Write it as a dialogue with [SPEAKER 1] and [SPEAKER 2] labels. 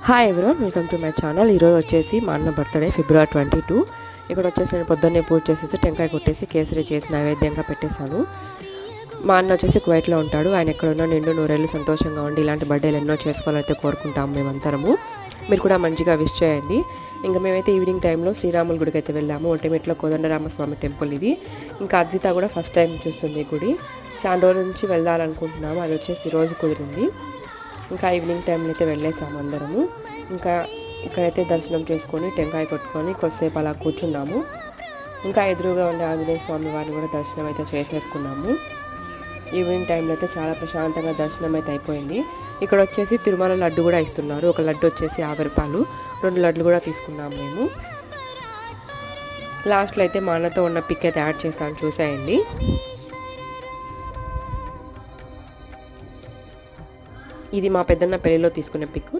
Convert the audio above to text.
[SPEAKER 1] Hi everyone, welcome to my channel. ఈరోజు వచ్చేసి మా అన్న బర్త్డే ఫిబ్రవరి 22. ఇక్కడ వచ్చేసి నేను పొద్దున్నే పూజ చేసేసి టెంకాయ కొట్టేసి కేసరి చేసి నైవేద్యంగా పెట్టేశాను. మా అన్న వచ్చేసి కువైట్లో ఉంటాడు. ఆయన ఎక్కడున్నా నిండు నూరేళ్ళు సంతోషంగా ఉండి ఇలాంటి బర్త్డేలు ఎన్నో చేసుకోవాలైతే కోరుకుంటాము మేమందరము. మీరు కూడా మంచిగా విష్ చేయండి. ఇంకా మేమైతే ఈవినింగ్ టైంలో శ్రీరాముల గుడికి అయితే వెళ్ళాము. ఒంటిమిట్లో కోదండరామస్వామి టెంపుల్ ఇది. ఇంకా అద్విత కూడా ఫస్ట్ టైం చూస్తుంది ఈ గుడి. చాలా రోజుల నుంచి వెళ్ళాలనుకుంటున్నాము, అది వచ్చేసి ఈరోజు కుదిరింది. ఇంకా ఈవినింగ్ టైంలో అయితే వెళ్ళేసాము అందరము. ఇంకా ఇక్కడైతే దర్శనం చేసుకొని టెంకాయ కొట్టుకొని కొద్దిసేపు అలా కూర్చున్నాము. ఇంకా ఎదురుగా ఉండే ఆంజనేయ స్వామి వారిని కూడా దర్శనం అయితే చేసేసుకున్నాము. ఈవినింగ్ టైంలో అయితే చాలా ప్రశాంతంగా దర్శనం అయితే అయిపోయింది. ఇక్కడ వచ్చేసి తిరుమల లడ్డు కూడా ఇస్తున్నారు. ఒక లడ్డు వచ్చేసి 50 రూపాయలు, 2 లడ్లు కూడా తీసుకున్నాము మేము. లాస్ట్లో అయితే మా అన్నతో ఉన్న పిక్ అయితే యాడ్ చేస్తాను, చూసేయండి. ఇది మా పెద్దన్న పెళ్లిలో తీసుకునే పిక్.